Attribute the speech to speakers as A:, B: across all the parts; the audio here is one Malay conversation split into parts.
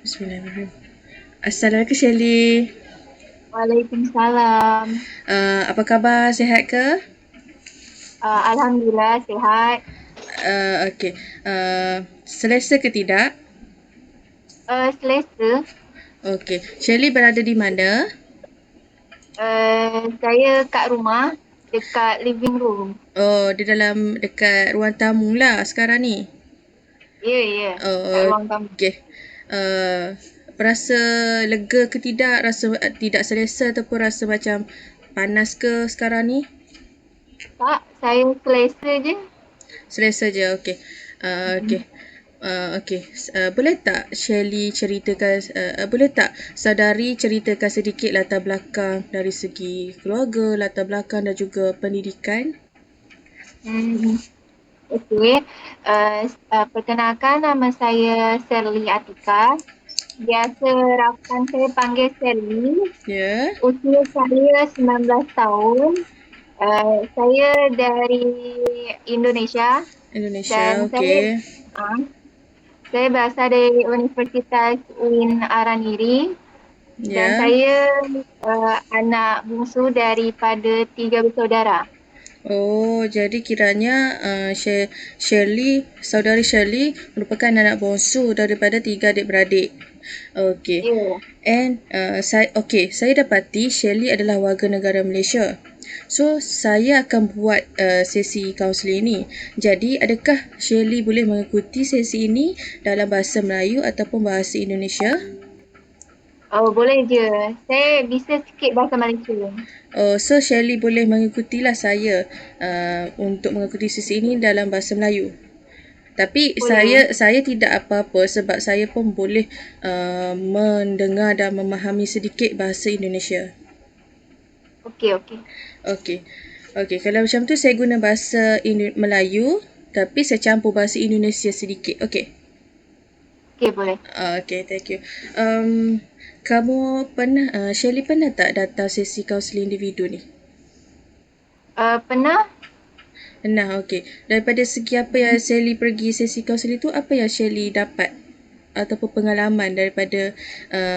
A: Bismillahirrahmanirrahim. Assalamualaikum Shelly.
B: Waalaikumsalam.
A: Apa khabar? Sihat ke?
B: Alhamdulillah sihat.
A: Okey. Selesa ke tidak?
B: Selesa.
A: Okey. Shelly berada di mana?
B: Saya kat rumah dekat living room.
A: Oh, di dalam dekat ruang tamu lah sekarang ni.
B: Ya, ya. Kat ruang tamu.
A: Okey. Rasa lega ke tidak? Rasa tidak selesa ataupun rasa macam panas ke sekarang ni?
B: Tak, saya selesa je.
A: Selesa je, okey. Okey. Okey. Boleh tak Shelly ceritakan, boleh tak saudari ceritakan sedikit latar belakang dari segi keluarga, latar belakang dan juga pendidikan?
B: Okey. Perkenalkan, nama saya Sherly Atika. Biasa rakan saya panggil Sherly.
A: Ya.
B: Usia saya 19 tahun. Saya dari Indonesia dan
A: Indonesia, okey.
B: saya berasal dari Universitas UIN Araniri dan
A: Ya.
B: saya anak bungsu daripada 3 bersaudara.
A: Oh, jadi kiranya Shirley, saudari Shirley merupakan anak bongsu daripada 3 adik-beradik. Okey.
B: Ya.
A: And saya dapati Shirley adalah warga negara Malaysia. So, saya akan buat sesi kaunseling ini. Jadi, adakah Shirley boleh mengikuti sesi ini dalam bahasa Melayu ataupun bahasa Indonesia?
B: Oh, boleh je. Saya bisa sikit bahasa Malaysia.
A: So, Shirley boleh mengikutilah saya untuk mengikuti sesi ini dalam bahasa Melayu. Tapi
B: Boleh.
A: saya tidak apa-apa sebab saya pun boleh mendengar dan memahami sedikit bahasa Indonesia.
B: Okey, okey.
A: Okey. Okey, kalau macam tu saya guna bahasa Melayu tapi saya campur bahasa Indonesia sedikit. Okey.
B: Okey, boleh.
A: Okey, thank you. Kamu pernah, Shirley pernah tak datang sesi kaunseling individu ni?
B: Pernah?
A: Pernah, okey. Daripada segi apa yang Shirley pergi sesi kaunseling tu, apa yang Shirley dapat ataupun pengalaman daripada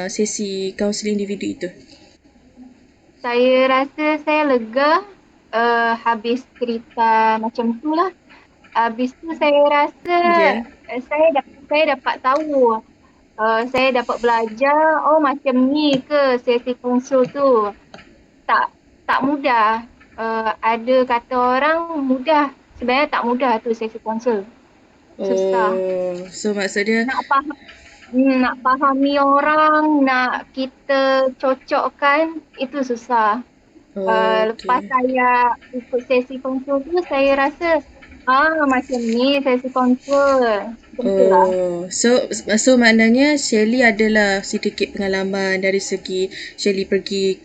A: sesi kaunseling individu itu?
B: Saya rasa saya lega habis cerita macam tu lah. Habis tu saya rasa
A: Ya.
B: saya dapat tahu. Saya dapat belajar, oh macam ni ke sesi konsul tu. Tak mudah. Ada kata orang mudah. Sebenarnya tak mudah tu sesi konsul. Susah.
A: Oh, so maksudnya
B: Nak fahami orang, nak kita cocokkan, itu susah. Lepas
A: okey.
B: saya ikut sesi konsul tu, saya rasa macam ni sesi konsul. Macam tu lah.
A: So maknanya Shirley adalah sedikit pengalaman dari segi Shirley pergi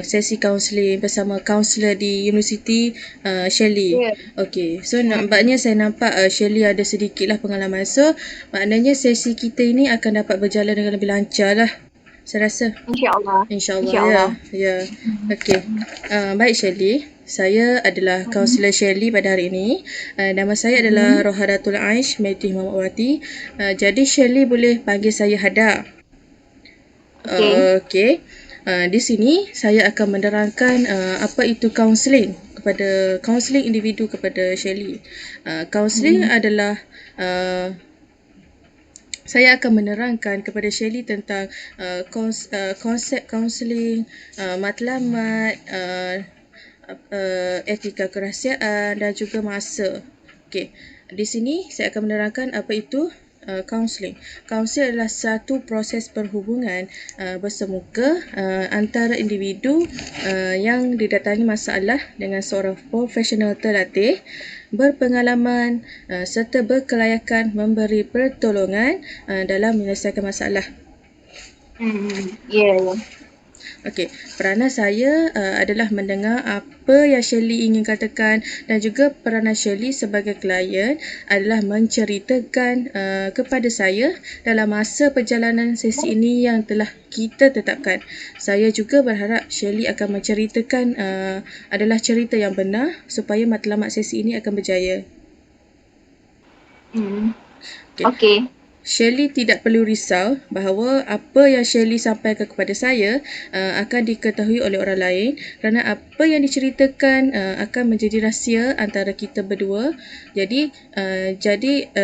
A: sesi kaunseling bersama kaunselor di Universiti Shirley.
B: Ya.
A: Okey. So nampaknya saya nampak Shirley ada sedikitlah pengalaman. So maknanya sesi kita ini akan dapat berjalan dengan lebih lancar lah. Saya rasa.
B: InsyaAllah.
A: InsyaAllah, ya.
B: InsyaAllah.
A: Ya. Okey. Baik Shirley. Saya adalah kaunselor Shirley pada hari ini. Nama saya adalah Rohadatul Aish Maiti Muhammadwati. Jadi Shirley boleh panggil saya Hada.
B: Okey.
A: Okey. Di sini saya akan menerangkan apa itu kaunseling kepada kaunseling individu kepada Shirley. Kaunseling adalah saya akan menerangkan kepada Shirley tentang konsep kaunseling, matlamat, etika kerahsiaan dan juga masa. Okey. Di sini saya akan menerangkan apa itu kaunseling. Kaunseling adalah satu proses perhubungan bersemuka antara individu yang didatangi masalah dengan seorang profesional terlatih, berpengalaman serta berkelayakan memberi pertolongan dalam menyelesaikan masalah.
B: Ya.
A: Okey, peranan saya adalah mendengar apa yang Shirley ingin katakan dan juga peranan Shirley sebagai klien adalah menceritakan kepada saya dalam masa perjalanan sesi ini yang telah kita tetapkan. Saya juga berharap Shirley akan menceritakan adalah cerita yang benar supaya matlamat sesi ini akan berjaya.
B: Okey.
A: Shirley tidak perlu risau bahawa apa yang Shirley sampaikan kepada saya akan diketahui oleh orang lain, kerana apa yang diceritakan akan menjadi rahsia antara kita berdua. Jadi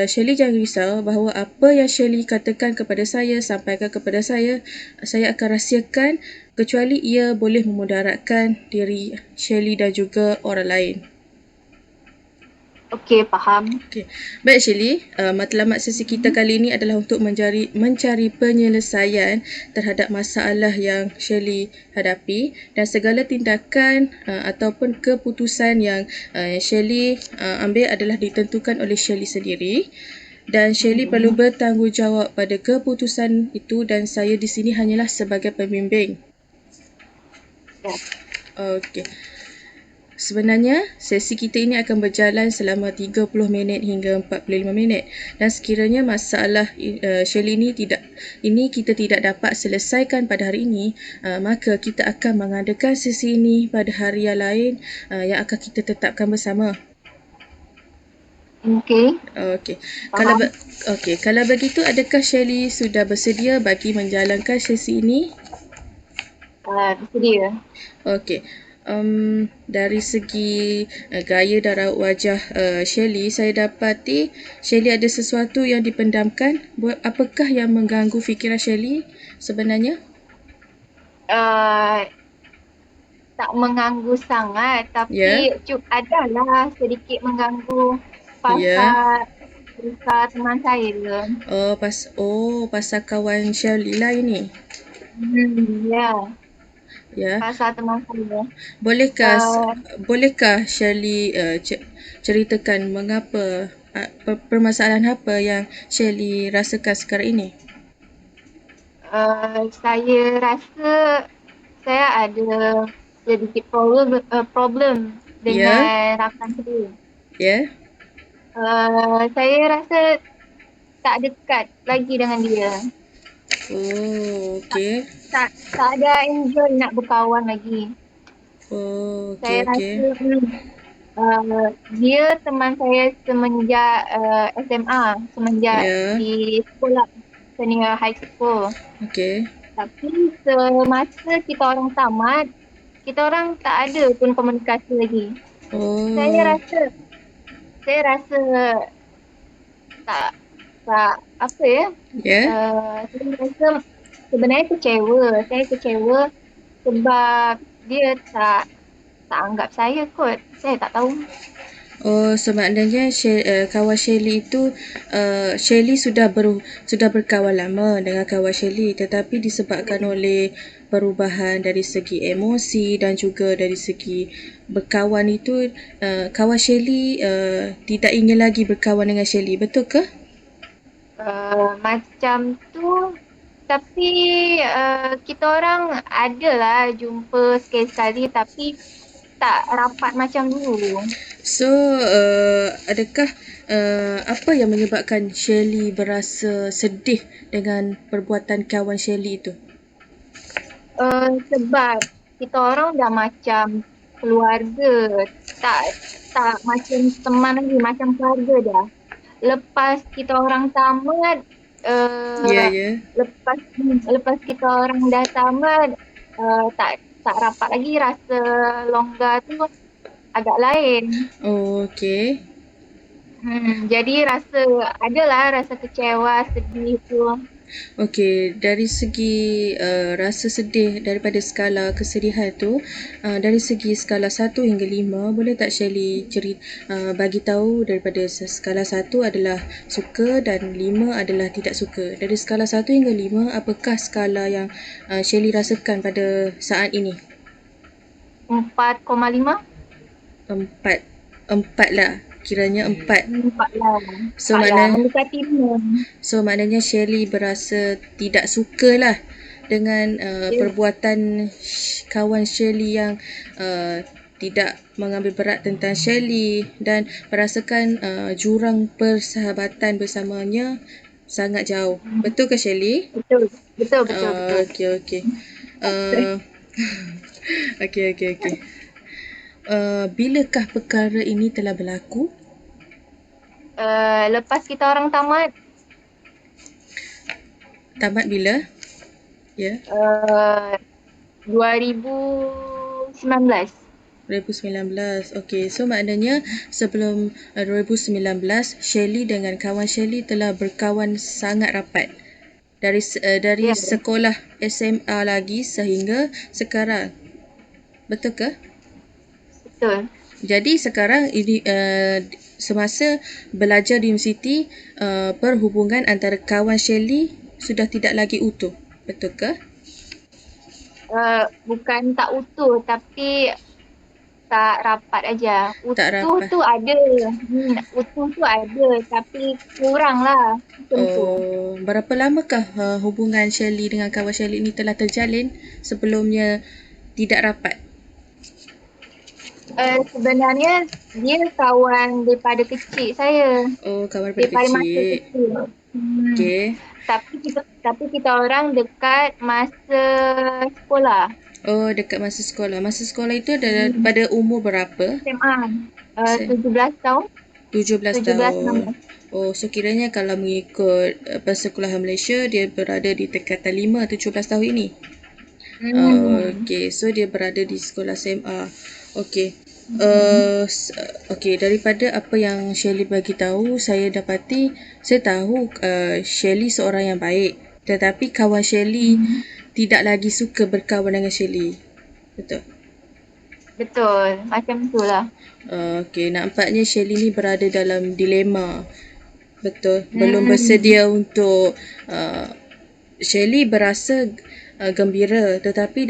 A: Shirley jangan risau bahawa apa yang Shirley katakan kepada saya, sampaikan kepada saya akan rahsiakan, kecuali ia boleh memudaratkan diri Shirley dan juga orang lain.
B: Okey, faham.
A: Okay. Baik Shirley, matlamat sesi kita kali ini adalah untuk mencari penyelesaian terhadap masalah yang Shirley hadapi, dan segala tindakan ataupun keputusan yang Shirley ambil adalah ditentukan oleh Shirley sendiri, dan Shirley perlu bertanggungjawab pada keputusan itu, dan saya di sini hanyalah sebagai pembimbing.
B: Ya.
A: Okey. Sebenarnya, sesi kita ini akan berjalan selama 30 minit hingga 45 minit, dan sekiranya masalah Shirley ini kita tidak dapat selesaikan pada hari ini, maka kita akan mengadakan sesi ini pada hari yang lain yang akan kita tetapkan bersama.
B: Okey.
A: Okey. Kalau begitu, adakah Shirley sudah bersedia bagi menjalankan sesi ini?
B: Bersedia.
A: Okey. Dari segi gaya dan raut wajah Shirley, saya dapati Shirley ada sesuatu yang dipendamkan. Apakah yang mengganggu fikiran Shirley sebenarnya?
B: Tak mengganggu sangat, tapi adalah sedikit mengganggu pasal teman saya.
A: Pasal kawan Shirley lah ini.
B: Ya. Pasal teman saya.
A: Bolehkah Shirley ceritakan mengapa, permasalahan apa yang Shirley rasakan sekarang ini?
B: Saya rasa saya ada sedikit problem dengan rakan saya. Saya rasa tak dekat lagi dengan dia.
A: Okey.
B: Tak ada enjoy nak berkawan lagi. Saya rasa dia teman saya semenjak SMA, semenjak di sekolah senior high school.
A: Okey.
B: Tapi semasa kita orang tamat, kita orang tak ada pun komunikasi lagi. Saya rasa tak apa ya? Saya rasa sebenarnya kecewa. Saya kecewa sebab dia tak anggap saya kot. Saya tak tahu.
A: Maknanya kawan Shirley itu, Shirley sudah berkawan lama dengan kawan Shirley, tetapi disebabkan oleh perubahan dari segi emosi dan juga dari segi berkawan itu, kawan Shirley tidak ingin lagi berkawan dengan Shirley, betul ke?
B: Macam tu, tapi kita orang adalah jumpa sekali-sekali, tapi tak rapat macam dulu.
A: So, adakah apa yang menyebabkan Shirley berasa sedih dengan perbuatan kawan Shirley itu?
B: Sebab kita orang dah macam keluarga, tak macam teman lagi, macam keluarga dah. Lepas kita orang tamat, lepas kita orang dah tamat, tak rapat lagi, rasa longgar tu agak lain.
A: Okey.
B: Jadi adalah rasa kecewa, sedih tu.
A: Okey, dari segi rasa sedih daripada skala kesedihan tu, dari segi skala 1 hingga 5, boleh tak Shirley bagi tahu daripada skala 1 adalah suka dan 5 adalah tidak suka. Dari skala 1 hingga 5, apakah skala yang Shirley rasakan pada saat ini?
B: 4,5.
A: 4 lah. Kiranya 4.
B: 4 lah.
A: So maknanya Shirley berasa tidak suka lah dengan perbuatan kawan Shirley yang tidak mengambil berat tentang Shirley, dan merasakan jurang persahabatan bersamanya sangat jauh. Betul ke Shirley?
B: Betul.
A: Okey. Okey. Bilakah perkara ini telah berlaku?
B: Lepas kita orang tamat.
A: Tamat bila? Ya.
B: 2019.
A: 2019. Okey, so maknanya sebelum 2019, Shirley dengan kawan Shirley telah berkawan sangat rapat. Dari
B: Ya,
A: sekolah SMA lagi sehingga sekarang. Betul ke?
B: betul.
A: Jadi sekarang ini semasa belajar di universiti, perhubungan antara kawan Shirley sudah tidak lagi utuh. Betul ke?
B: Bukan tak utuh tapi tak rapat aja.
A: Tak
B: Utuh
A: rapat.
B: tu ada. Utuh tu ada tapi kurang lah. Macam tu.
A: Oh, berapa lamakah hubungan Shirley dengan kawan Shirley ini telah terjalin sebelumnya tidak rapat?
B: Sebenarnya dia kawan daripada kecil saya.
A: Oh, kawan daripada
B: Daripada masa
A: kecil.
B: kecil.
A: Okey.
B: Tapi kita orang dekat masa sekolah.
A: Oh, dekat masa sekolah. Masa sekolah itu adalah
B: Hmm.
A: pada umur berapa?
B: SMA.
A: Se-
B: 17 tahun.
A: 17
B: 17
A: tahun.
B: 16.
A: Oh, so kiranya kalau mengikut persekolahan Malaysia, dia berada di tingkatan 5 atau 17 tahun ini. Okey, so dia berada di sekolah SMA. Okey. Okey, daripada apa yang Shirley bagi tahu, saya tahu Shirley seorang yang baik. Tetapi kawan Shirley tidak lagi suka berkawan dengan Shirley. Betul?
B: Betul. Macam itulah.
A: Okey, nampaknya Shirley ni berada dalam dilema. Betul. Belum bersedia untuk Shirley berasa gembira, tetapi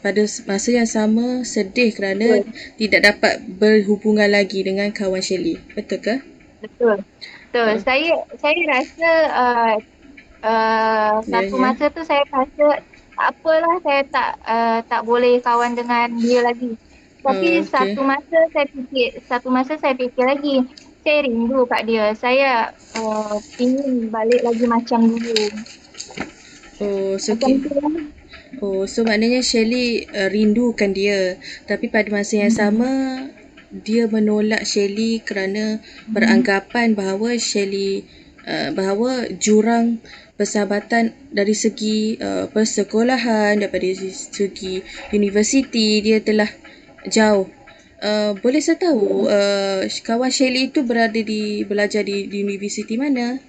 A: pada masa yang sama sedih kerana tidak dapat berhubungan lagi dengan kawan Shirley. Betul ke?
B: Betul. Saya rasa satu
A: Ya.
B: masa tu saya rasa tak apalah, saya tak boleh kawan dengan dia lagi. Tapi
A: Okey.
B: satu masa saya fikir lagi, saya rindu kat dia. Saya ingin balik lagi macam dulu. Macam tu lah.
A: So maknanya Shirley rindukan dia, tapi pada masa yang sama dia menolak Shirley kerana beranggapan bahawa bahawa jurang persahabatan dari segi persekolahan, daripada segi universiti dia telah jauh. Boleh saya tahu kawan Shirley itu belajar di universiti mana?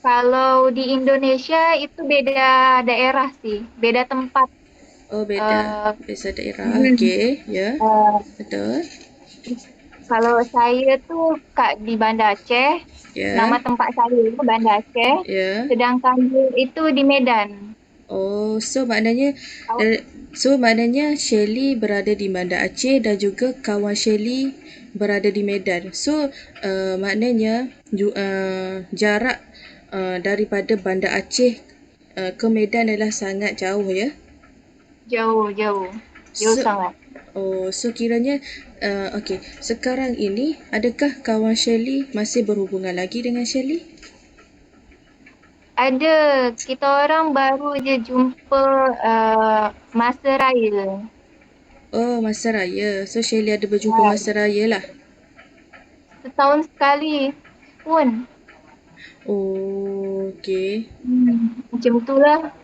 B: Kalau di Indonesia itu beda daerah sih, beda tempat.
A: Oh, beda daerah. Okey, ya. Betul.
B: Kalau saya tu di Banda Aceh, nama tempat saya tu Banda Aceh, sedangkan dia itu di Medan.
A: Oh, so maknanya Shirley berada di Banda Aceh dan juga kawan Shirley berada di Medan. So maknanya jarak daripada Banda Aceh ke Medan adalah sangat jauh, ya?
B: Jauh sangat.
A: Oh, so kiranya okey. Sekarang ini adakah kawan Shirley masih berhubungan lagi dengan Shirley?
B: Ada, kita orang baru je jumpa masa raya.
A: Oh, masa raya. So Shirley ada berjumpa masa raya lah.
B: Setahun sekali pun.
A: Oh, okey.
B: Macam itulah.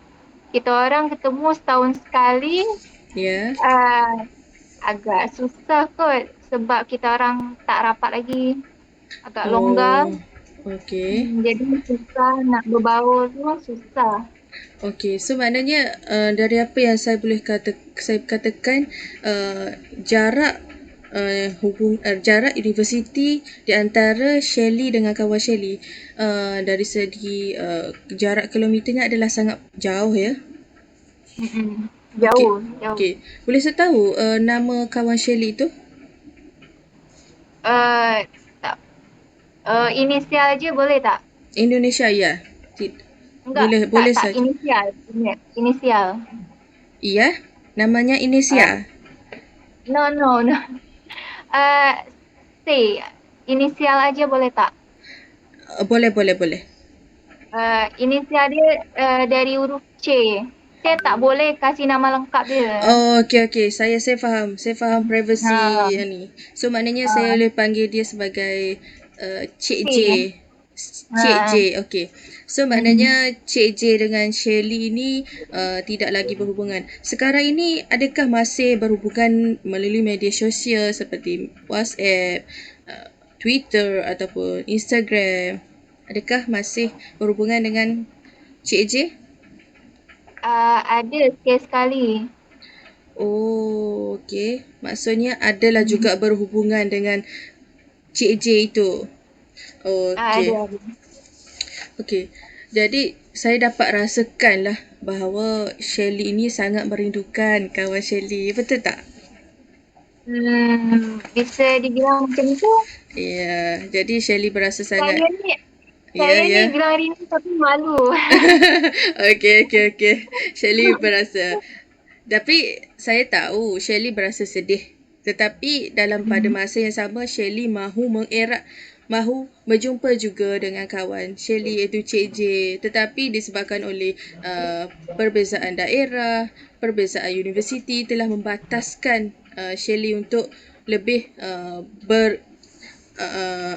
B: Kita orang ketemu setahun sekali.
A: Ya.
B: Agak susah kot sebab kita orang tak rapat lagi. Agak longgar.
A: Okey.
B: Jadi susah nak berbaur tu susah.
A: Okey, so maknanya dari apa yang saya katakan jarak jarak universiti di antara Shirley dengan kawan Shirley dari segi jarak kilometernya adalah sangat jauh, ya?
B: Jauh.
A: Okey. Boleh saya tahu nama kawan Shirley itu?
B: Tak. Inisial je boleh tak?
A: Indonesia, ya.
B: Enggak,
A: boleh
B: tak,
A: saja.
B: Inisial.
A: Iya, namanya Indonesia.
B: No. Say, inisial aja boleh tak?
A: Boleh.
B: Inisial dia dari huruf C. Saya tak boleh kasih nama lengkap dia.
A: Oh, okey. Saya faham. Saya faham privacy ni. So maknanya saya boleh panggil dia sebagai Cik J. Cik J,
B: Ha.
A: okey. So maknanya Cik J dengan Shirley ini tidak lagi berhubungan. Sekarang ini adakah masih berhubungan melalui media sosial seperti WhatsApp, Twitter ataupun Instagram? Adakah masih berhubungan dengan Cik J?
B: Ada sekali-sekali.
A: Oh, okey. Maksudnya adalah juga berhubungan dengan Cik J itu. Okey.
B: Ada.
A: Okey. Jadi saya dapat rasakan lah bahawa Shirley ini sangat merindukan kawan Shirley. Betul tak?
B: Bisa dibilang macam tu.
A: Ya, jadi Shirley berasa sangat.
B: Saya ni
A: Ya,
B: saya ni
A: ya.
B: bilang rindu tapi malu.
A: Okey, okey, okey. Shirley berasa. Tapi saya tahu Shirley berasa sedih. Tetapi dalam pada masa yang sama Shirley mahu berjumpa juga dengan kawan Shirley iaitu Cik J. Tetapi disebabkan oleh perbezaan daerah, perbezaan universiti telah membataskan Shirley untuk lebih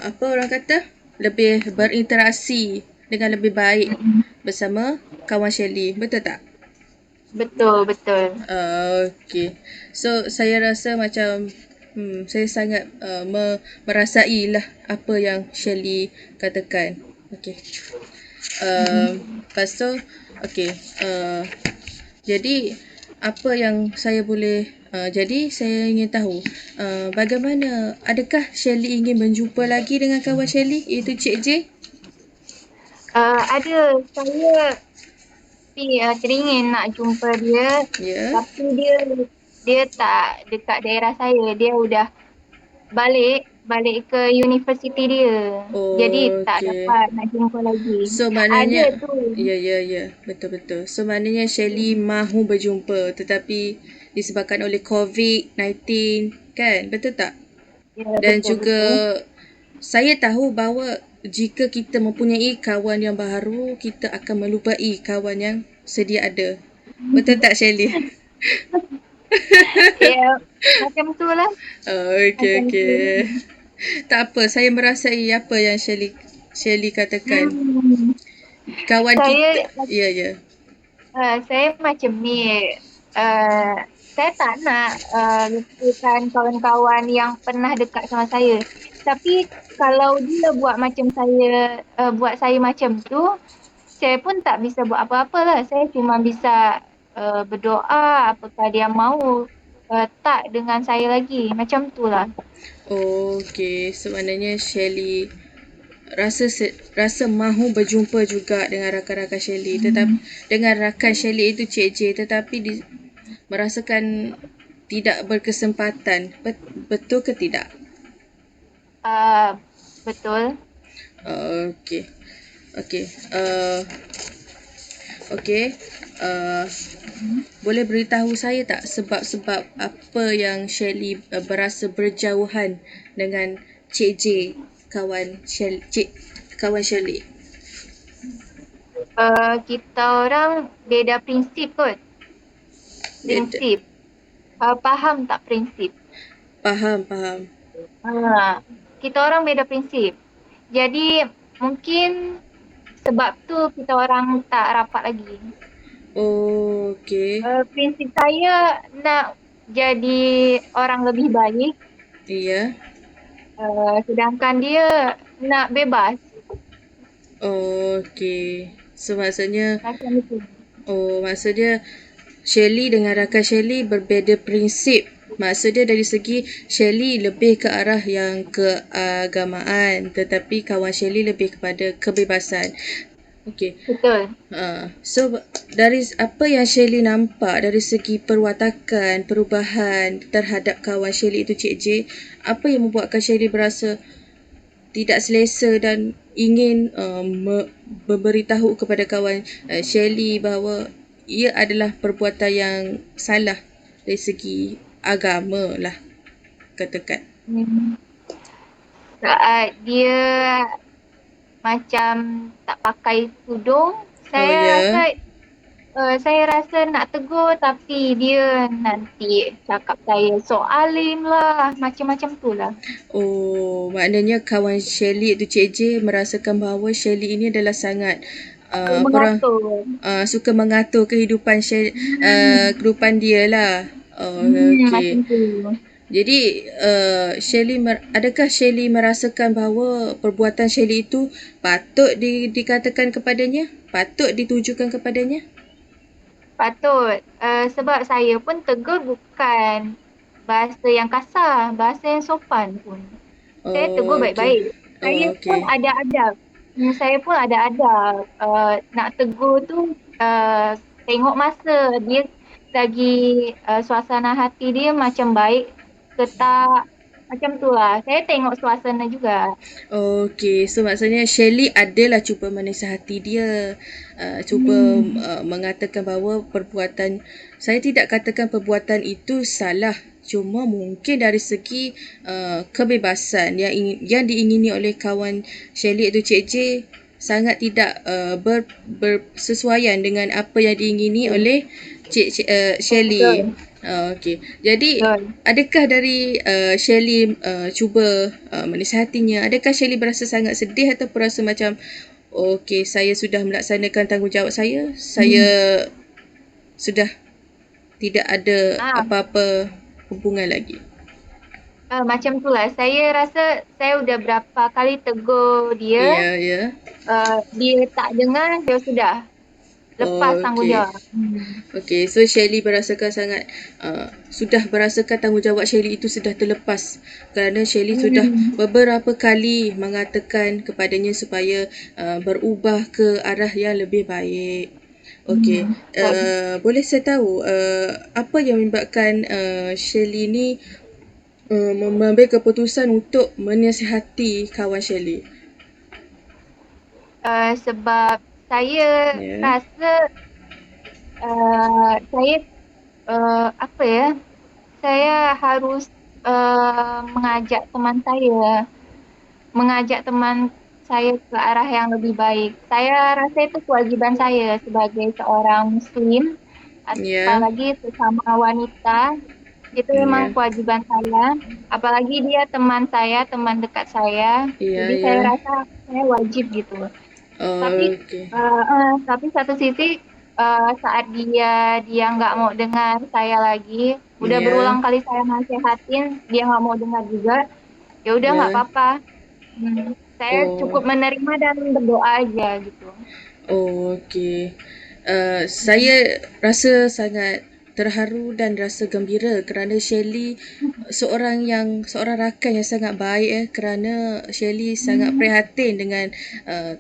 A: apa orang kata? Lebih berinteraksi dengan lebih baik bersama kawan Shirley. Betul tak?
B: Betul, betul.
A: Okay. So, saya rasa macam saya sangat merasai lah apa yang Shirley katakan. Okay. Lepas tu, okay. Jadi, apa yang saya boleh jadi saya ingin tahu bagaimana, adakah Shirley ingin berjumpa lagi dengan kawan Shirley iaitu Cik J?
B: Ada. Saya teringin nak jumpa dia,
A: Ya.
B: tapi dia tak dekat daerah saya. Dia udah balik ke universiti dia. Jadi tak
A: Okay.
B: dapat nak jumpa lagi.
A: So
B: Ada
A: maknanya
B: tu.
A: ya, betul-betul. So maknanya Shirley mahu berjumpa tetapi disebabkan oleh COVID-19 kan? Betul tak?
B: Ya,
A: Dan
B: betul
A: juga
B: betul.
A: saya tahu bahawa jika kita mempunyai kawan yang baru, kita akan melupai kawan yang sedia ada. Betul tak Shirley?
B: Ya, macam tu lah.
A: Okay,
B: Macam tu.
A: okay. Tak apa, saya merasai apa yang Shirley katakan.
B: Hmm.
A: Kawan kita,
B: Saya
A: ya.
B: saya macam ni. Uh, saya tak nak lupakan kawan-kawan yang pernah dekat sama saya. Tapi kalau dia buat saya macam tu, saya pun tak bisa buat apa-apa lah. Saya cuma bisa berdoa apakah dia mahu tak dengan saya lagi. Macam tu lah.
A: Okay, sebenarnya Shirley rasa mahu berjumpa juga dengan rakan-rakan Shirley, tetapi dengan rakan Shirley itu Cik J, tetapi merasakan tidak berkesempatan. Betul ke tidak?
B: Betul.
A: Okay. Okay. Okay. Boleh beritahu saya tak sebab-sebab apa yang Shirley berasa berjauhan dengan Cik J, kawan Shirley?
B: Kita orang beda prinsip kot.
A: Beda.
B: Prinsip. Faham tak prinsip?
A: Faham.
B: Kita orang beda prinsip. Jadi mungkin sebab tu kita orang tak rapat lagi.
A: Oh, okay.
B: Prinsip saya nak jadi orang lebih baik,
A: Iya.
B: sedangkan dia nak bebas.
A: Okay. So maksudnya,
B: Macam itu.
A: maksudnya Shirley dengan rakan Shirley berbeza prinsip. Maksudnya dari segi Shirley lebih ke arah yang keagamaan, tetapi kawan Shirley lebih kepada kebebasan. Okay.
B: Betul.
A: So dari apa yang Shirley nampak dari segi perwatakan, perubahan terhadap kawan Shirley itu Cik J, apa yang membuatkan Shirley berasa tidak selesa dan ingin memberitahu kepada kawan Shirley bahawa ia adalah perbuatan yang salah dari segi agama lah, katakan.
B: Saat dia macam tak pakai tudung, saya rasa Saya rasa nak tegur tapi dia nanti cakap saya sok alim lah, macam-macam tu lah.
A: Oh, maknanya kawan Shelly itu Cik J merasakan bahawa Shelly ini adalah sangat apa orang
B: Mengatur.
A: suka mengatur kehidupan kehidupan dia lah. Oh,
B: Macam
A: okey.
B: tu.
A: Jadi adakah Shelly merasakan bahawa perbuatan Shelly itu patut dikatakan kepadanya? Patut ditujukan kepadanya?
B: Patut. Sebab saya pun tegur bukan bahasa yang kasar, bahasa yang sopan pun. Saya tegur
A: Oh, okey.
B: baik-baik. Saya
A: Oh,
B: pun
A: okey.
B: ada adab. Saya pun ada adab. Nak tegur tu tengok masa dia lagi suasana hati dia macam baik ke tak. Macam tu lah. Saya tengok suasana juga.
A: Okey, so maksudnya Shelly adalah cuba menasihati dia, cuba
B: Hmm.
A: mengatakan bahawa saya tidak katakan perbuatan itu salah, cuma mungkin dari segi kebebasan yang diingini oleh kawan Shelly iaitu Cik J sangat tidak bersesuaian dengan apa yang diingini oleh Shelly.
B: Betul.
A: Okey. Jadi
B: Betul.
A: adakah dari Shelly cuba menasihatinya? Adakah Shelly berasa sangat sedih ataupun rasa macam okey, saya sudah melaksanakan tanggungjawab saya. Saya sudah tidak ada
B: Ah,
A: apa-apa hubungan lagi.
B: macam tu lah. Saya rasa saya udah berapa kali tegur dia.
A: Ya, ya.
B: Dia tak dengar, dia sudah lepas
A: Okey.
B: tanggungjawab.
A: Okey, so Shelly sudah merasakan tanggungjawab Shelly itu sudah terlepas kerana Shelly sudah
B: Hmm.
A: beberapa kali mengatakan kepadanya supaya berubah ke arah yang lebih baik. Okey,
B: Betul.
A: boleh saya tahu apa yang menyebabkan Shelly ni mengambil keputusan untuk menasihati kawan Shelly?
B: Sebab saya
A: Ya.
B: rasa saya apa ya, saya harus mengajak teman saya ke arah yang lebih baik. Saya rasa itu kewajiban saya sebagai seorang Muslim,
A: Ya.
B: apalagi sesama wanita. Itu memang
A: Ya.
B: kewajiban saya. Apalagi dia teman saya, teman dekat saya.
A: Ya,
B: Jadi saya
A: ya.
B: rasa saya wajib gitu. Tapi
A: Okey.
B: tapi satu sisi saat dia nggak mau dengar saya lagi, udah
A: Ya.
B: berulang kali saya nasihatin, dia nggak mau dengar juga. Ya udah nggak
A: Ya.
B: apa-apa. Saya
A: Oh.
B: cukup menerima dan berdoa aja gitu.
A: Oh, okey.
B: Hmm.
A: Saya rasa sangat terharu dan rasa gembira kerana Shelly seorang rakan yang sangat baik kerana Shelly sangat
B: Hmm.
A: prihatin dengan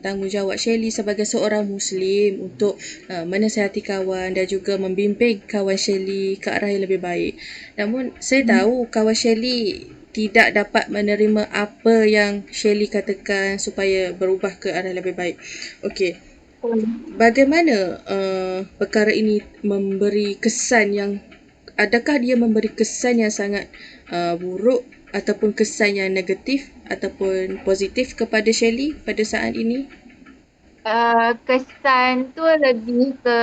A: tanggungjawab Shelly sebagai seorang Muslim untuk menasihati kawan dan juga membimbing kawan Shelly ke arah yang lebih baik. Namun saya tahu kawan Shelly tidak dapat menerima apa yang Shelly katakan supaya berubah ke arah lebih baik. Okey.
B: Betul.
A: Bagaimana perkara ini adakah dia memberi kesan yang sangat buruk ataupun kesan yang negatif ataupun positif kepada Shelly pada saat ini?
B: Kesan tu lebih ke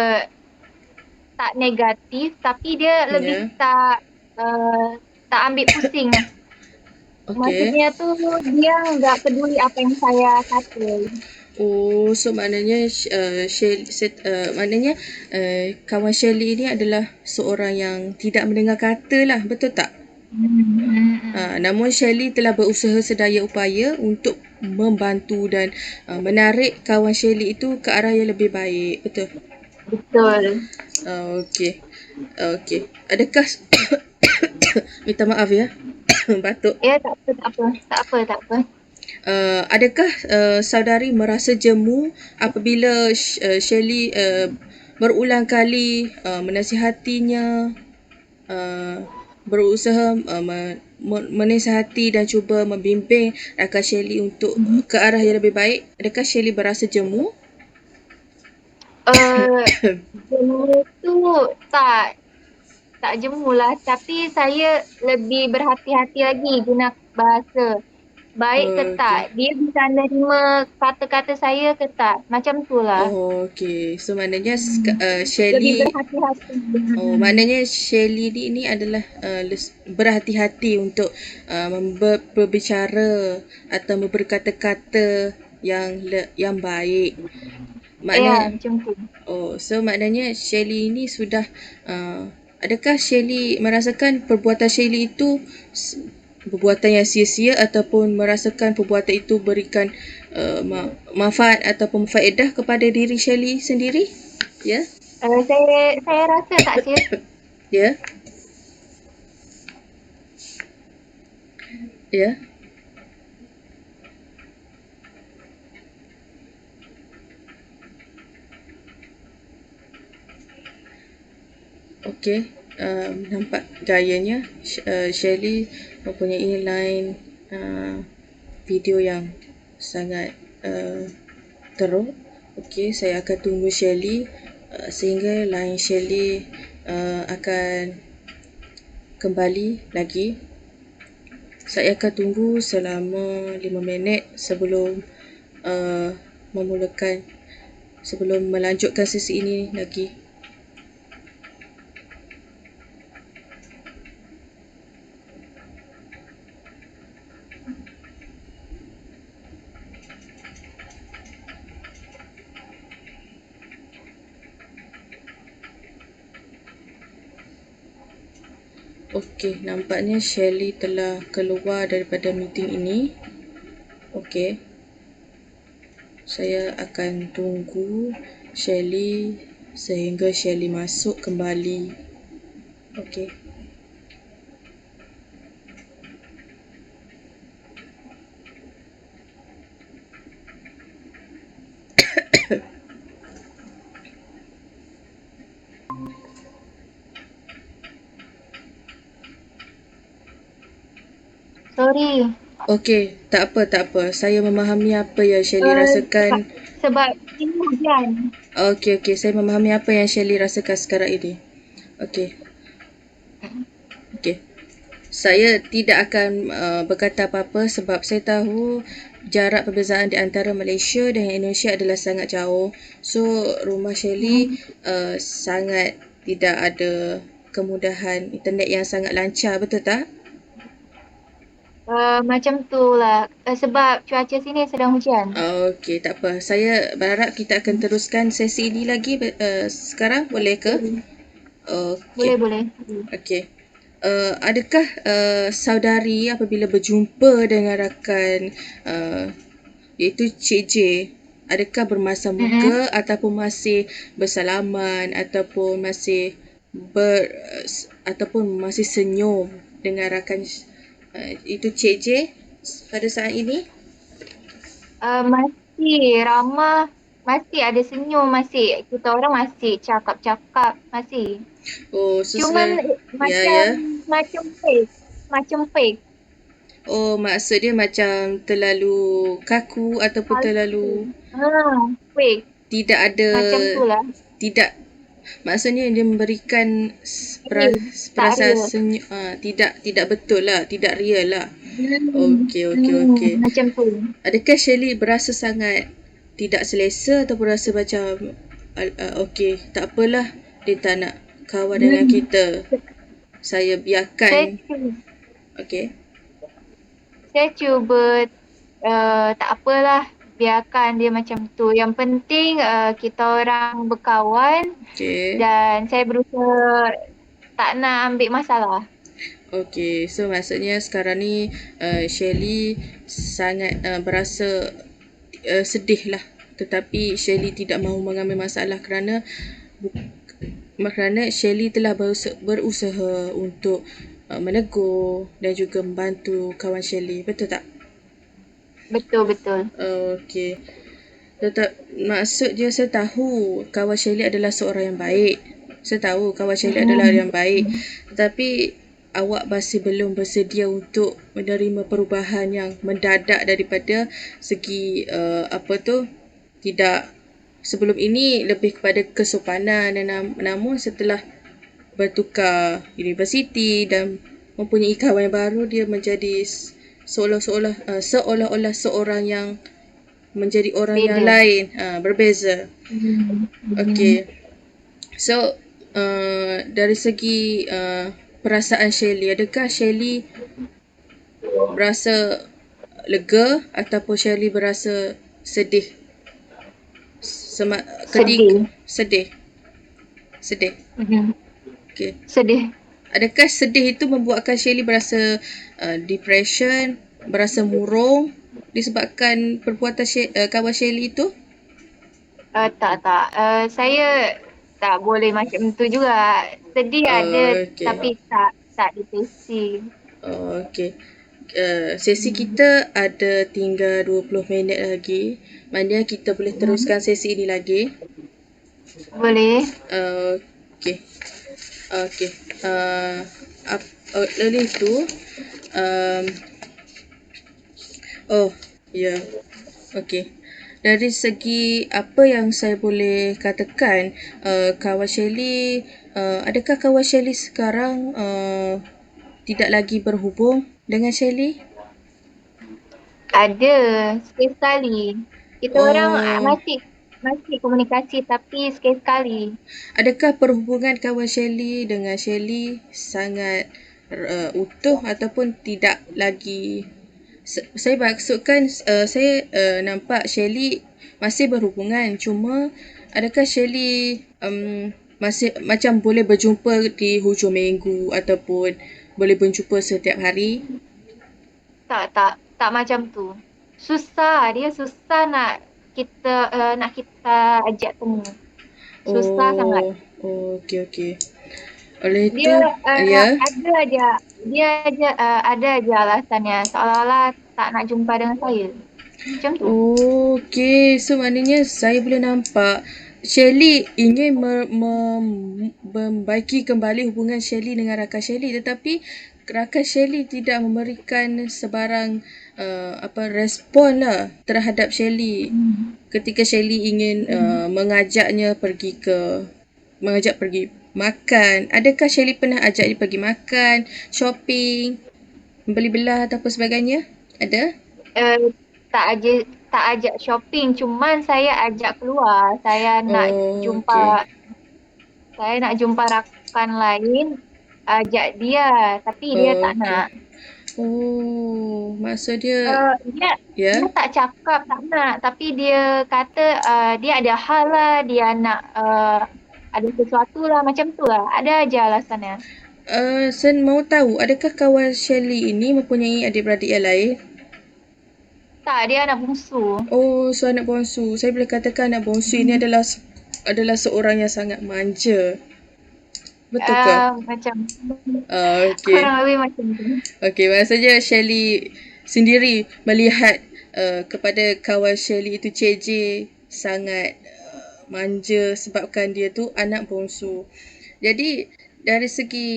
B: tak negatif, tapi dia lebih
A: Ya.
B: uh, tak ambil pusing.
A: Okey.
B: Maksudnya tuh dia nggak peduli apa yang saya kata.
A: Oh, so maknanya kawan Shelly ini adalah seorang yang tidak mendengar kata lah, betul tak? Namun Shelly telah berusaha sedaya upaya untuk membantu dan menarik kawan Shelly itu ke arah yang lebih baik. Betul?
B: Betul.
A: Okey. Okey. Adakah minta maaf ya. Batuk.
B: Ya tak apa, tak apa, tak apa, tak apa.
A: Adakah saudari merasa jemu apabila Shelly berulang kali menasihatinya, berusaha menasihati dan cuba membimbing rakan Shelly untuk ke arah yang lebih baik? Adakah Shelly berasa jemu?
B: Uh, Jemu tu tak jemu lah, tapi saya lebih berhati-hati lagi guna bahasa. baik ke
A: Okay.
B: tak? Dia bisa nerima kata-kata saya ke tak? Macam tu lah.
A: Oh, okay. So maknanya
B: Lebih
A: Shelly,
B: berhati-hati.
A: oh maknanya Shelly ni adalah berhati-hati untuk berbicara atau berkata-kata yang baik.
B: Ya,
A: Maknanya,
B: macam tu.
A: oh, so maknanya Shelly ini sudah adakah Shelly merasakan perbuatan Shelly itu perbuatan yang sia-sia ataupun merasakan perbuatan itu berikan manfaat ataupun faedah kepada diri Shelly sendiri? Ya?
B: Saya rasa tak sia.
A: Ya? Ya? Okey, nampak gayanya Shelly mempunyai line video yang sangat teruk. Okey, saya akan tunggu Shelly sehingga line Shelly akan kembali lagi. Saya akan tunggu selama 5 minit sebelum memulakan, sebelum melanjutkan sesi ini lagi. Okey, nampaknya Shelly telah keluar daripada meeting ini. Okey. Saya akan tunggu Shelly sehingga Shelly masuk kembali. Okey.
B: Sorry.
A: Okey, tak apa. Saya memahami apa yang Shelly rasakan.
B: Sebab ini hujan.
A: Okey, saya memahami apa yang Shelly rasakan sekarang ini. Okey. Okey. Saya tidak akan berkata apa-apa sebab saya tahu jarak perbezaan di antara Malaysia dan Indonesia adalah sangat jauh. So, rumah Shelly sangat tidak ada kemudahan internet yang sangat lancar, betul tak?
B: Macam tu lah. Sebab cuaca sini sedang hujan.
A: Okey, tak apa. Saya berharap kita akan teruskan sesi ini lagi sekarang, boleh ke? Okey.
B: Boleh.
A: Okey. Adakah saudari apabila berjumpa dengan rakan iaitu Cik J, adakah bermasam muka ataupun masih bersalaman ataupun masih ataupun masih senyum dengan rakan itu Cik J pada saat ini?
B: Masih ramah. Masih ada senyum. Masih. Kita orang masih cakap-cakap. Masih.
A: Oh,
B: Cuma
A: ya.
B: macam fake. Macam fake.
A: Oh, maksud dia macam terlalu kaku ataupun terlalu
B: Fake.
A: tidak ada,
B: Macam tu lah.
A: tidak, maksudnya dia memberikan
B: Tak
A: perasaan
B: real.
A: senyum, tidak betul lah, tidak real lah. Okey.
B: Macam tu.
A: Adakah Shelly berasa sangat tidak selesa ataupun rasa macam okey, tak apalah, dia tak nak kawan dengan kita, saya biarkan. Okey.
B: Saya cuba tak apalah, biarkan dia macam tu. Yang penting kita orang berkawan.
A: Okey.
B: Dan saya berusaha tak nak ambil masalah.
A: Okey, so maksudnya sekarang ni Shelly sangat berasa sedih lah, tetapi Shelly tidak mahu mengambil masalah kerana Shelly telah berusaha untuk menegur dan juga membantu kawan Shelly, betul tak?
B: Betul.
A: Okey. Maksud dia, saya tahu kawan Shelly adalah seorang yang baik. Saya tahu kawan Shelly adalah yang baik. Tetapi awak masih belum bersedia untuk menerima perubahan yang mendadak daripada segi tidak, sebelum ini lebih kepada kesopanan, namun setelah bertukar universiti dan mempunyai kawan yang baru, dia menjadi seolah-olah seorang yang menjadi orang yang
B: Beza.
A: lain, berbeza.
B: Hmm.
A: Okey. So, dari segi perasaan Shelly, adakah Shelly berasa lega ataupun Shelly berasa sedih?
B: Sedih.
A: Sedih. Sedih.
B: Hmm.
A: Okey.
B: Sedih.
A: Adakah sedih itu membuatkan Shelly berasa depression, berasa murung disebabkan perbuatan kawan Shelly itu?
B: Tak. Saya tak boleh macam tu juga. Sedih ada
A: Okey.
B: tapi tak depresi.
A: Okey. Sesi
B: Hmm.
A: kita ada tinggal 20 minit lagi. Maknanya kita boleh
B: Hmm.
A: teruskan sesi ini lagi.
B: Boleh.
A: Okey. Okey. Oleh itu, um, oh, ya. Yeah. Okey. Dari segi apa yang saya boleh katakan, kawan Shelly, adakah kawan Shelly sekarang tidak lagi berhubung dengan Shelly?
B: Ada sekali-sekali. Kita orang
A: Oh,
B: masih komunikasi tapi sekali-sekali.
A: adakah perhubungan kawan Shelly dengan Shelly sangat utuh ataupun tidak lagi? Saya maksudkan saya nampak Shelly masih berhubungan, cuma adakah Shelly masih macam boleh berjumpa di hujung minggu ataupun boleh berjumpa setiap hari?
B: Tak macam tu. Dia susah nak kita ajak temu. Susah sangat.
A: Oh, okey okey. Oleh
B: Dia
A: itu, ya.
B: ada aja alasannya seolah-olah tak nak jumpa dengan saya. Macam tu.
A: Okey, so maknanya saya boleh nampak Shelly ingin membaiki kembali hubungan Shelly dengan rakan Shelly, tetapi rakan Shelly tidak memberikan sebarang respon lah terhadap Shelly
B: Hmm.
A: ketika Shelly ingin mengajak pergi makan. Adakah Shelly pernah ajak dia pergi makan, shopping, beli belah ataupun sebagainya? Ada?
B: Eh, tak ajak shopping, cuman saya ajak keluar.
A: Oh, okey.
B: Saya nak jumpa rakan lain, ajak dia, tapi dia tak
A: Okey.
B: nak.
A: Oh, maksud dia
B: Uh, dia dia
A: ya?
B: tak cakap tak nak, tapi dia kata dia ada hal lah, dia nak ada sesuatu lah, macam tu lah. Ada aja alasannya.
A: Saya mau tahu, adakah kawan Shelly ini mempunyai adik-beradik yang lain?
B: Tak, dia anak bungsu.
A: Oh, so anak bongsu. Saya boleh katakan anak bongsu ini
B: Hmm.
A: adalah seorang yang sangat manja. Betul ke?
B: Macam
A: Okey.
B: kurang lebih macam tu.
A: Okey, maksudnya Shelly sendiri melihat kepada kawan Shelly itu CJ sangat manja sebabkan dia tu anak bongsu. Jadi dari segi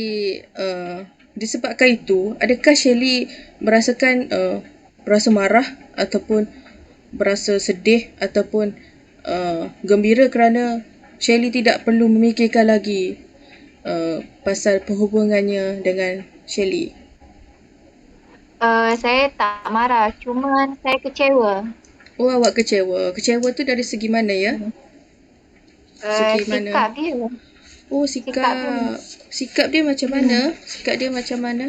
A: disebabkan itu, adakah Shelly merasakan berasa marah ataupun berasa sedih ataupun gembira kerana Shelly tidak perlu memikirkan lagi pasal perhubungannya dengan Shelly?
B: Saya tak marah, cuman saya kecewa.
A: Oh, awak kecewa. Kecewa tu dari segi mana ya? Segi mana?
B: Sikap dia.
A: Oh,
B: Sikap dia
A: sikap. Sikap dia macam mana?
B: hmm,
A: Sikap dia macam mana?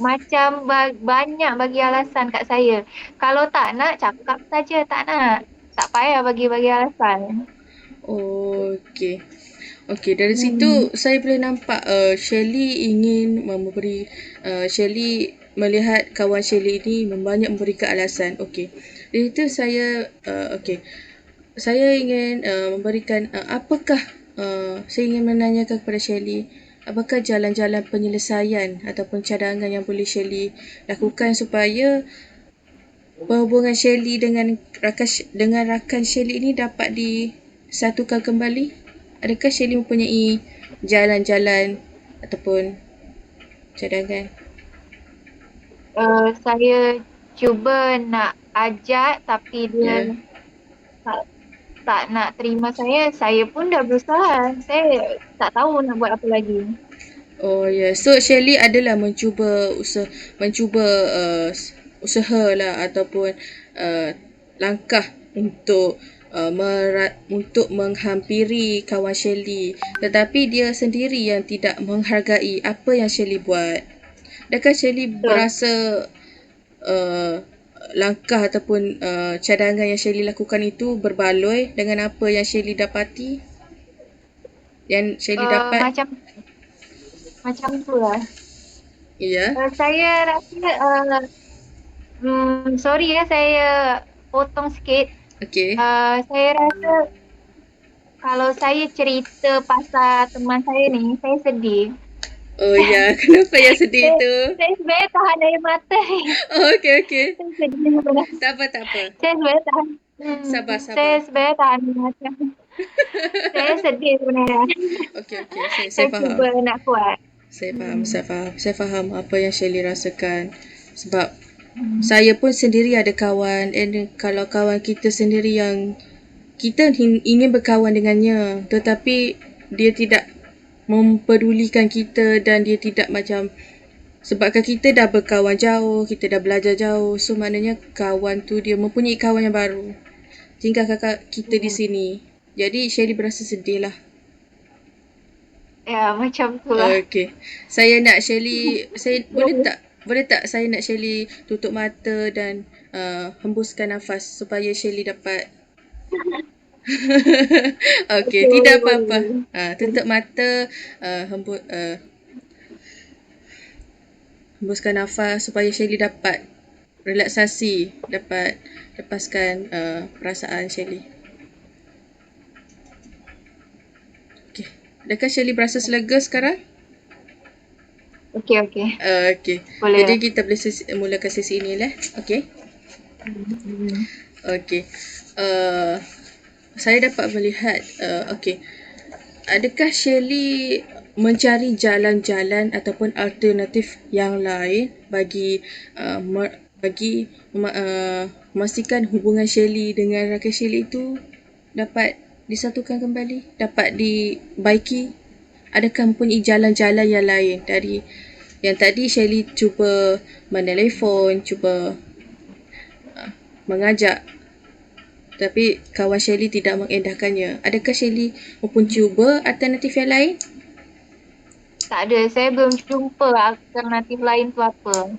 B: macam banyak bagi alasan kat saya. Kalau tak nak, cakap saja tak nak. Tak payah bagi-bagi alasan.
A: Oh, okey. Okey, dari
B: Hmm.
A: situ saya boleh nampak Shelly ingin Shelly melihat kawan Shelly ini banyak memberikan alasan. Okey. Dari itu saya okey. Saya ingin memberikan saya ingin menanyakan kepada Shelly, apakah jalan-jalan penyelesaian ataupun cadangan yang boleh Shelly lakukan supaya perhubungan Shelly dengan rakan Shelly ini dapat disatukan kembali? Adakah Shelly mempunyai jalan-jalan ataupun cadangan?
B: Saya cuba nak ajak tapi dia
A: Ya.
B: tak, tak nak terima saya. Saya pun dah berusaha. Saya tak tahu nak buat apa lagi.
A: Oh ya, yeah. So Shirley adalah mencuba usaha lah ataupun langkah untuk untuk menghampiri kawan Shirley, tetapi dia sendiri yang tidak menghargai apa yang Shirley buat. Adakah Shirley
B: Betul.
A: berasa uh, langkah ataupun cadangan yang Shirley lakukan itu berbaloi dengan apa yang Shirley dapati? Yang Shirley dapat?
B: Macam tu lah.
A: Ya.
B: Saya rasa sorry ya, saya potong sikit.
A: Okey.
B: Saya rasa kalau saya cerita pasal teman saya ni, saya sedih.
A: Oh ya, kenapa yang sedih
B: Saya,
A: tu?
B: saya sebenarnya tahan air mata ni.
A: Oh, okey okey.
B: Saya sedih sebenarnya.
A: Tak apa tak apa.
B: Saya sebenarnya tahan.
A: Sabar
B: Saya
A: sabar.
B: sebenarnya tahan air mata. Saya sedih sebenarnya.
A: Okey okey, saya
B: Saya
A: faham.
B: cuba nak kuat.
A: Saya faham, saya faham. Saya faham apa yang Shirley rasakan. Sebab saya pun sendiri ada kawan, and kalau kawan kita sendiri yang kita ingin berkawan dengannya, tetapi dia tidak mempedulikan kita dan dia tidak macam, sebabkan kita dah berkawan jauh, kita dah belajar jauh, so maknanya kawan tu dia mempunyai kawan yang baru. Tinggal kakak kita di sini. Jadi Shirley berasa sedih lah.
B: Ya, macam tu lah.
A: Okey. Saya nak Shirley, saya boleh tak saya nak Shirley tutup mata dan hembuskan nafas supaya Shirley dapat. Okey, tidak apa-apa. Tutup mata, hembuskan nafas supaya Shirley dapat relaksasi, dapat lepaskan perasaan Shirley. Okey. Adakah Shirley berasa selega sekarang?
B: Okey.
A: Okey.
B: Boleh.
A: Jadi kita boleh mulakan sesi ini lah. Okey. Okey. Saya dapat melihat, okey. Adakah Shirley mencari jalan-jalan ataupun alternatif yang lain bagi memastikan hubungan Shirley dengan rakan Shirley itu dapat disatukan kembali, dapat dibaiki? Adakah mempunyai jalan-jalan yang lain dari yang tadi Shirley cuba menelefon, cuba mengajak, tapi kawan Shirley tidak mengendahkannya. Adakah Shirley maupun cuba alternatif yang lain?
B: Tak ada, saya belum jumpa alternatif lain tu apa.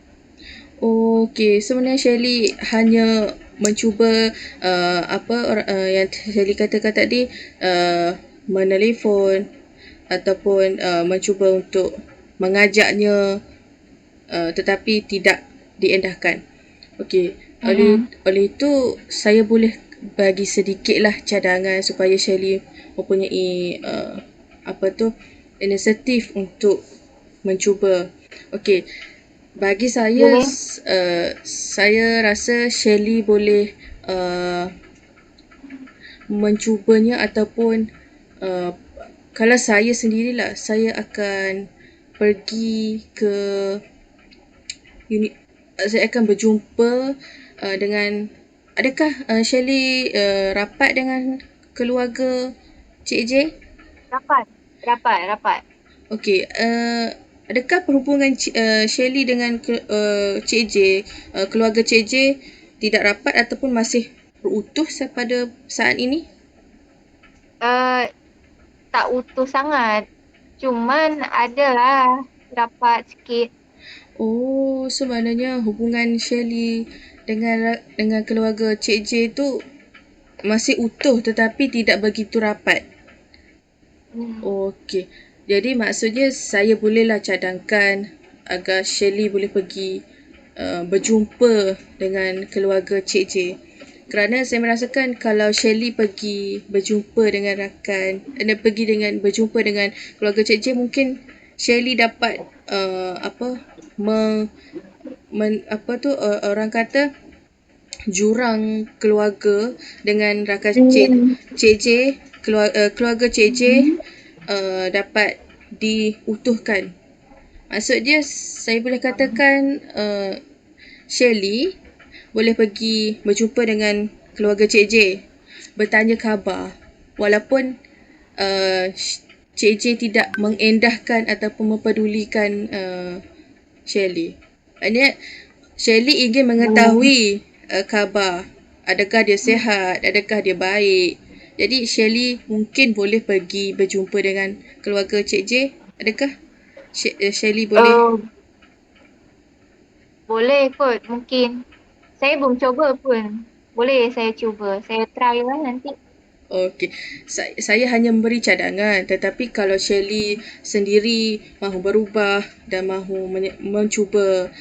A: Okey, sebenarnya Shirley hanya mencuba yang Shirley katakan tadi, menelefon ataupun mencuba untuk mengajaknya, tetapi tidak diendahkan. Okey, oleh itu saya boleh bagi sedikitlah cadangan supaya Shirley mempunyai inisiatif untuk mencuba. Okey, bagi saya saya rasa Shirley boleh mencubanya ataupun kalau saya sendirilah, saya akan pergi ke saya akan berjumpa dengan, adakah Shirley rapat dengan keluarga Cik J?
B: Rapat.
A: Okey, adakah perhubungan Shirley dengan Cik J, keluarga Cik J tidak rapat ataupun masih berutuh pada saat ini?
B: Tak utuh sangat. Cuman adalah rapat sikit.
A: Oh, sebenarnya hubungan Shirley dengan keluarga Cik J tu masih utuh tetapi tidak begitu rapat. Okey. Jadi maksudnya saya bolehlah cadangkan agar Shirley boleh pergi berjumpa dengan keluarga Cik J. Kerana saya merasakan kalau Shirley pergi berjumpa dengan berjumpa dengan keluarga Cik J, mungkin Shirley dapat orang kata jurang keluarga dengan rakan Cik J, keluarga Cik J dapat diutuhkan. Maksudnya saya boleh katakan Shirley boleh pergi berjumpa dengan keluarga Cik J, bertanya khabar, walaupun Cik J tidak mengendahkan ataupun mempedulikan Shelly. Maknanya Shelly ingin mengetahui khabar. Adakah dia sihat? Adakah dia baik? Jadi Shelly mungkin boleh pergi berjumpa dengan keluarga Cik J. Adakah Shelly boleh?
B: Boleh kot mungkin. Saya belum cuba pun. Boleh saya cuba. Saya try lah nanti.
A: Okey. Saya hanya memberi cadangan, tetapi kalau Shelly sendiri mahu berubah dan mahu mencuba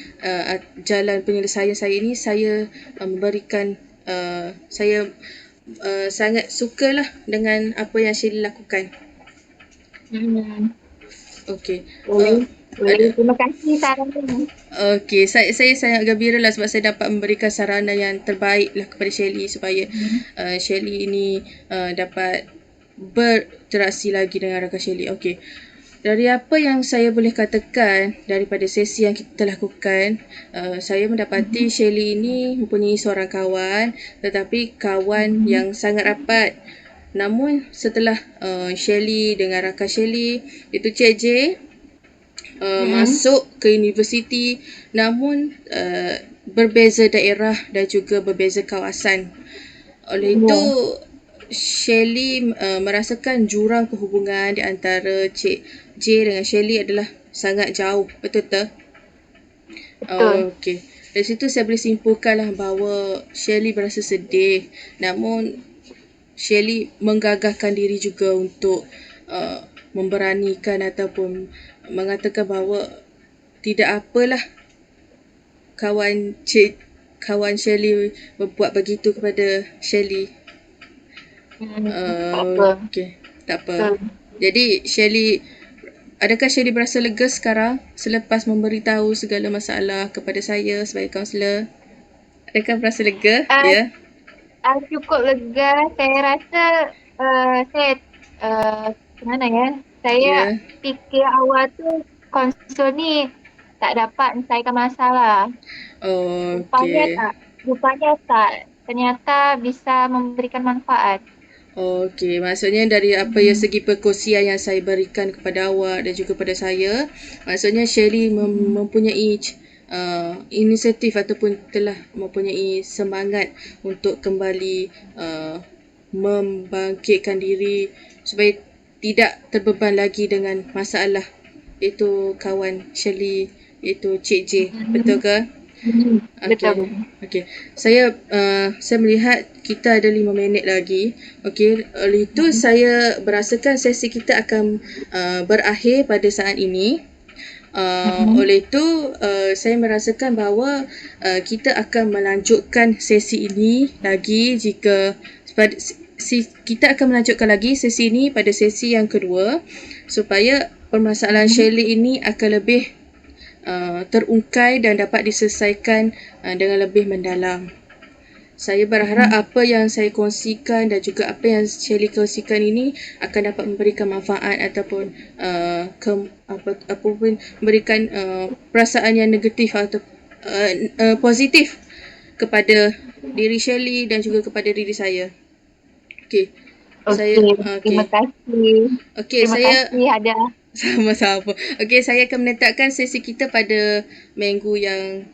A: jalan penyelesaian saya ini, saya memberikan saya sangat sukalah dengan apa yang Shelly lakukan. Okey.
B: Boleh. Terima kasih sarannya.
A: Okey, saya sangat gembira lah sebab saya dapat memberikan saranan yang terbaik lah kepada Shelly supaya Shelly ini dapat berinteraksi lagi dengan rakan Shelly. Okey. Dari apa yang saya boleh katakan daripada sesi yang kita lakukan, saya mendapati Shelly ini mempunyai seorang kawan, tetapi kawan yang sangat rapat. Namun setelah Shelly dengan rakan Shelly, itu Cik J, masuk ke universiti, namun berbeza daerah dan juga berbeza kawasan. Oleh itu Shelly merasakan jurang perhubungan di antara Cik J dengan Shelly adalah sangat jauh. Betul tak?
B: Betul.
A: Okey. Dari situ saya boleh simpulkanlah bahawa Shelly berasa sedih, namun Shelly menggagahkan diri juga untuk memberanikan ataupun mengatakan bahawa tidak apalah kawan Shelly berbuat begitu kepada Shelly. Okey, tak apa. Jadi adakah Shelly berasa lega sekarang selepas memberitahu segala masalah kepada saya sebagai kaunselor? Adakah berasa lega? Ya.
B: Cukup lega. Saya rasa saya mana ya? Saya fikir awal tu konsul ni tak dapat menyelesaikan masalah. Rupanya tak. Ternyata bisa memberikan manfaat.
A: Okey, maksudnya dari apa yang segi perkongsian yang saya berikan kepada awak dan juga kepada saya, maksudnya Shelly mempunyai inisiatif ataupun telah mempunyai semangat untuk kembali membangkitkan diri supaya tidak terbeban lagi dengan masalah iaitu kawan Shelly, iaitu Cik J. Betul ke?
B: Betul.
A: Okey. Saya melihat kita ada 5 minit lagi. Okey, oleh itu saya berasakan sesi kita akan berakhir pada saat ini. Oleh itu saya merasakan bahawa kita akan melanjutkan sesi ini lagi jika kita akan melanjutkan lagi sesi ini pada sesi yang kedua supaya permasalahan Shelly ini akan lebih terungkai dan dapat diselesaikan dengan lebih mendalam. Saya berharap apa yang saya kongsikan dan juga apa yang Shelly kongsikan ini akan dapat memberikan manfaat ataupun memberikan perasaan yang negatif atau positif kepada diri Shelly dan juga kepada diri saya. Okey.
B: Terima kasih. Terima kasih Hada.
A: Sama-sama. Okey, saya akan menetapkan sesi kita pada minggu yang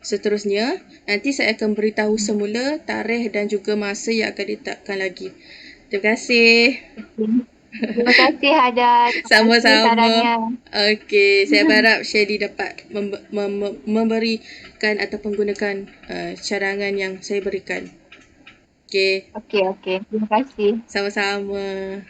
A: seterusnya. Nanti saya akan beritahu semula tarikh dan juga masa yang akan ditetapkan lagi. Terima kasih.
B: Terima kasih Hada.
A: Sama-sama. Okey, saya berharap Shelly dapat memberikan atau menggunakan cadangan yang saya berikan. Okey.
B: Okey. Terima kasih.
A: Sama-sama.